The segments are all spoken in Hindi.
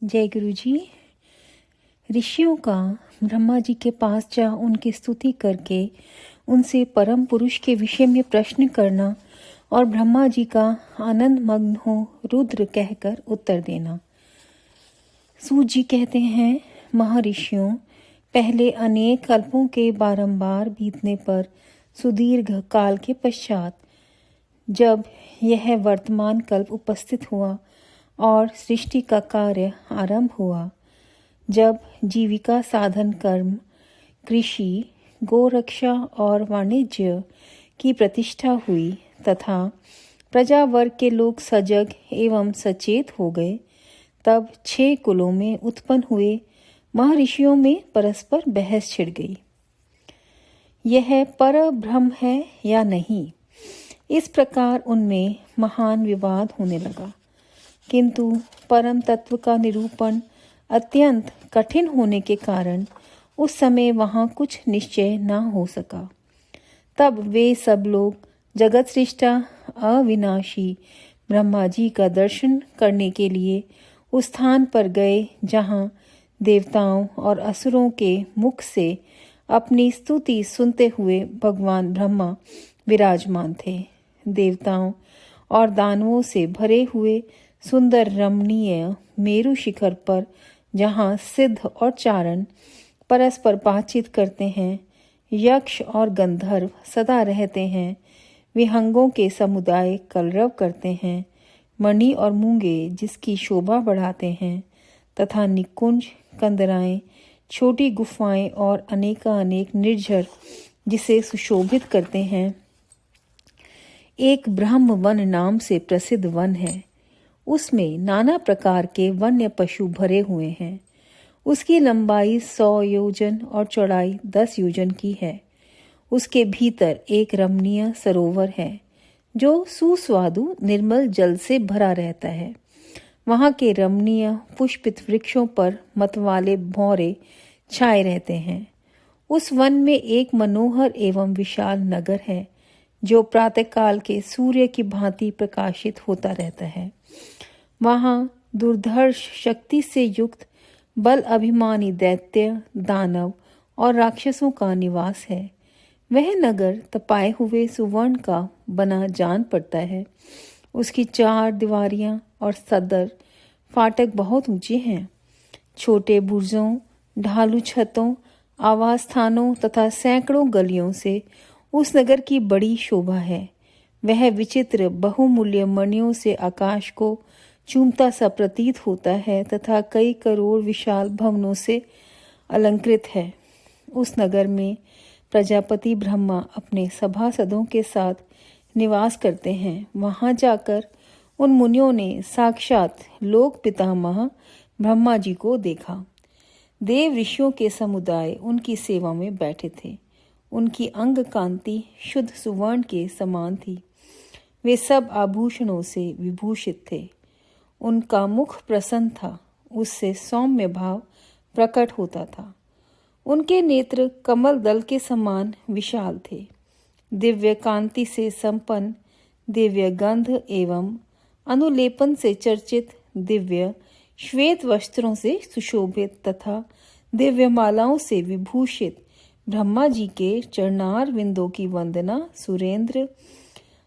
जय गुरु जी। ऋषियों का ब्रह्मा जी के पास जा उनकी स्तुति करके उनसे परम पुरुष के विषय में प्रश्न करना और ब्रह्मा जी का आनंद मग्न हो रुद्र कहकर उत्तर देना। सूत जी कहते हैं, महर्षियों, पहले अनेक कल्पों के बारंबार बीतने पर सुदीर्घ काल के पश्चात जब यह वर्तमान कल्प उपस्थित हुआ और सृष्टि का कार्य आरंभ हुआ, जब जीविका साधन कर्म, कृषि, गोरक्षा और वाणिज्य की प्रतिष्ठा हुई तथा प्रजा वर्ग के लोग सजग एवं सचेत हो गए, तब 6 कुलों में उत्पन्न हुए महर्षियों में परस्पर बहस छिड़ गई। यह पर ब्रह्म है या नहीं, इस प्रकार उनमें महान विवाद होने लगा। किंतु परम तत्व का निरूपण अत्यंत कठिन होने के कारण उस समय वहां कुछ निश्चय न हो सका। तब वे सब लोग जगत सृष्टा अविनाशी ब्रह्मा जी का दर्शन करने के लिए उस स्थान पर गए जहां देवताओं और असुरों के मुख से अपनी स्तुति सुनते हुए भगवान ब्रह्मा विराजमान थे। देवताओं और दानवों से भरे हुए सुंदर रमणीय मेरु शिखर पर जहाँ सिद्ध और चारण परस्पर बातचीत करते हैं, यक्ष और गंधर्व सदा रहते हैं, विहंगों के समुदाय कलरव करते हैं, मणि और मूंगे जिसकी शोभा बढ़ाते हैं, तथा निकुंज, कंदराएं, छोटी गुफाएं और अनेकानेक निर्झर जिसे सुशोभित करते हैं, एक ब्रह्म वन नाम से प्रसिद्ध वन है। उसमें नाना प्रकार के वन्य पशु भरे हुए हैं। उसकी लंबाई 100 योजन और चौड़ाई 10 योजन की है। उसके भीतर एक रमणीय सरोवर है जो सुस्वादु निर्मल जल से भरा रहता है। वहाँ के रमणीय पुष्पित वृक्षों पर मतवाले भौरे छाए रहते हैं। उस वन में एक मनोहर एवं विशाल नगर है जो प्रातःकाल के सूर्य की भांति प्रकाशित होता रहता है। वहाँ दुर्धर्ष शक्ति से युक्त बल अभिमानी दैत्य, दानव और राक्षसों का निवास है। वह नगर तपाए हुए सुवर्ण का बना जान पड़ता है। उसकी 4 दीवारियां और सदर फाटक बहुत ऊंचे हैं। छोटे बुर्जों, ढालू छतों, आवास स्थानों तथा सैकड़ों गलियों से उस नगर की बड़ी शोभा है। वह विचित्र बहुमूल्य मणियों से आकाश को चूमता सा प्रतीत होता है तथा कई करोड़ विशाल भवनों से अलंकृत है। उस नगर में प्रजापति ब्रह्मा अपने सभासदों के साथ निवास करते हैं। वहां जाकर उन मुनियों ने साक्षात लोक पितामह ब्रह्मा जी को देखा। देव ऋषियों के समुदाय उनकी सेवा में बैठे थे। उनकी अंग कांति शुद्ध सुवर्ण के समान थी। वे सब आभूषणों से विभूषित थे। उनका मुख प्रसन्न था, उससे सौम्य भाव प्रकट होता था। उनके नेत्र कमल दल के समान विशाल थे। दिव्य कांति से संपन्न, दिव्य गंध एवं अनुलेपन से चर्चित, दिव्य श्वेत वस्त्रों से सुशोभित तथा दिव्य मालाओं से विभूषित ब्रह्मा जी के चरणार विंदों की वंदना सुरेंद्र,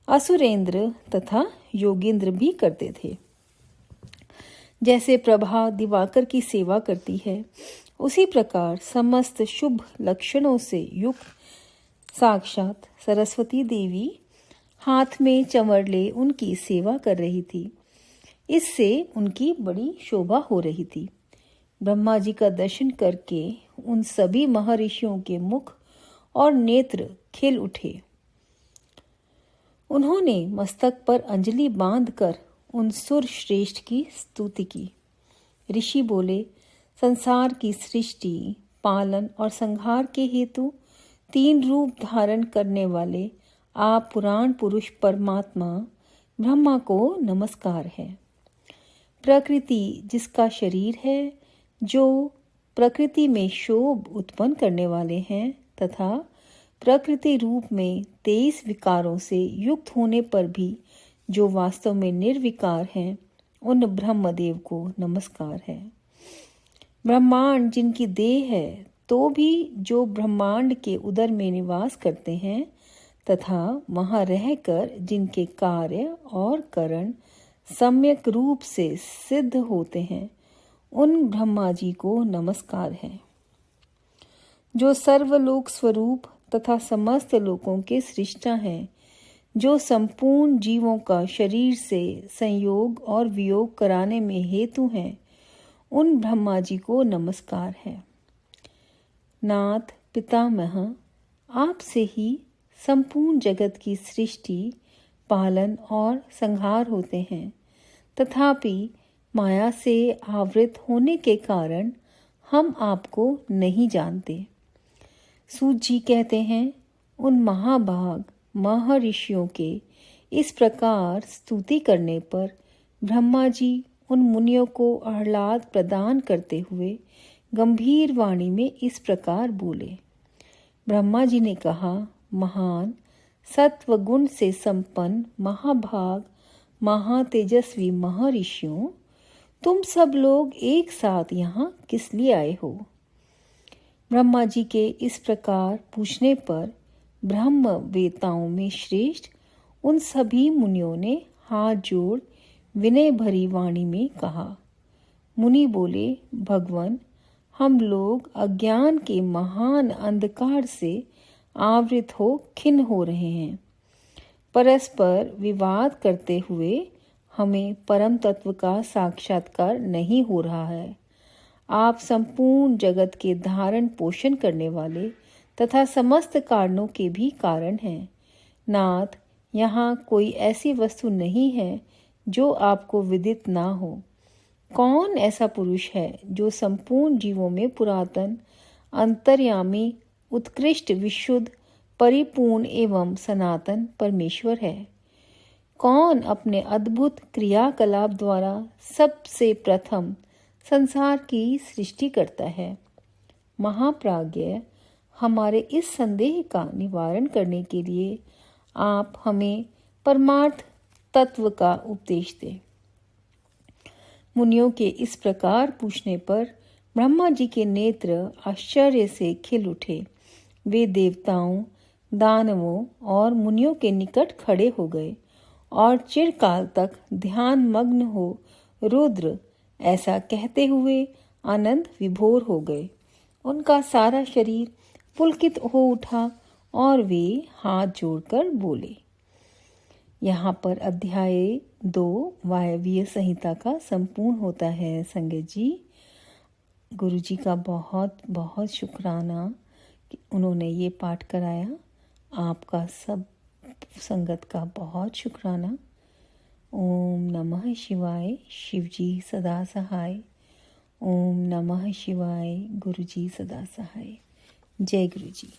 असुरेंद्र तथा योगेंद्र भी करते थे। जैसे प्रभा दिवाकर की सेवा करती है, उसी प्रकार समस्त शुभ लक्षणों से युक्त साक्षात सरस्वती देवी हाथ में चंवर ले उनकी सेवा कर रही थी। इससे उनकी बड़ी शोभा हो रही थी। ब्रह्मा जी का दर्शन करके उन सभी महर्षियों के मुख और नेत्र खिल उठे। उन्होंने मस्तक पर अंजलि बांधकर उन सुर श्रेष्ठ की स्तुति की। ऋषि बोले, संसार की सृष्टि, पालन और संहार के हेतु 3 रूप धारण करने वाले आप पुराण पुरुष परमात्मा ब्रह्मा को नमस्कार है। प्रकृति जिसका शरीर है, जो प्रकृति में शोभ उत्पन्न करने वाले हैं तथा प्रकृति रूप में 23 विकारों से युक्त होने पर भी जो वास्तव में निर्विकार हैं, उन ब्रह्मदेव को नमस्कार है। ब्रह्मांड जिनकी देह है, तो भी जो ब्रह्मांड के उदर में निवास करते हैं तथा वहाँ रहकर जिनके कार्य और करण सम्यक रूप से सिद्ध होते हैं, उन ब्रह्मा जी को नमस्कार है। जो सर्वलोक स्वरूप तथा समस्त लोकों के सृष्टा हैं, जो संपूर्ण जीवों का शरीर से संयोग और वियोग कराने में हेतु हैं, उन ब्रह्मा जी को नमस्कार है। नाथ पितामह, आपसे ही संपूर्ण जगत की सृष्टि, पालन और संहार होते हैं, तथापि माया से आवृत होने के कारण हम आपको नहीं जानते। सूत जी कहते हैं, उन महाभाग महर्षियों के इस प्रकार स्तुति करने पर ब्रह्मा जी उन मुनियों को आह्लाद प्रदान करते हुए गंभीर वाणी में इस प्रकार बोले। ब्रह्मा जी ने कहा, महान सत्व गुण से संपन्न महाभाग महातेजस्वी महर्षियों, तुम सब लोग एक साथ यहाँ किस लिए आए हो? ब्रह्मा जी के इस प्रकार पूछने पर ब्रह्म वेताओं में श्रेष्ठ उन सभी मुनियों ने हाथ जोड़ विनय भरी वाणी में कहा। मुनि बोले, भगवान, हम लोग अज्ञान के महान अंधकार से आवृत हो खिन्न हो रहे हैं। परस्पर विवाद करते हुए हमें परम तत्व का साक्षात्कार नहीं हो रहा है। आप संपूर्ण जगत के धारण पोषण करने वाले तथा समस्त कारणों के भी कारण हैं। नाथ, यहाँ कोई ऐसी वस्तु नहीं है जो आपको विदित ना हो। कौन ऐसा पुरुष है जो संपूर्ण जीवों में पुरातन, अंतर्यामी, उत्कृष्ट, विशुद्ध, परिपूर्ण एवं सनातन परमेश्वर है? कौन अपने अद्भुत क्रियाकलाप द्वारा सबसे प्रथम संसार की सृष्टि करता है? महाप्राज्ञ, हमारे इस संदेह का निवारण करने के लिए आप हमें परमार्थ तत्व का उपदेश दें। मुनियों के इस प्रकार पूछने पर ब्रह्मा जी के नेत्र आश्चर्य से खिल उठे। वे देवताओं, दानवों और मुनियों के निकट खड़े हो गए और चिरकाल तक ध्यान मग्न हो रुद्र ऐसा कहते हुए आनंद विभोर हो गए। उनका सारा शरीर पुलकित हो उठा और वे हाथ जोड़कर बोले। यहाँ पर अध्याय 2 वायवीय संहिता का संपूर्ण होता है। संगत जी, गुरु जी का बहुत बहुत शुक्राना कि उन्होंने ये पाठ कराया। आपका सब संगत का बहुत शुक्राना। ओम नमः शिवाय। शिव जी सदा सहाय। ओम नमः शिवाय। गुरु जी सदा सहाय। जय गुरु जी।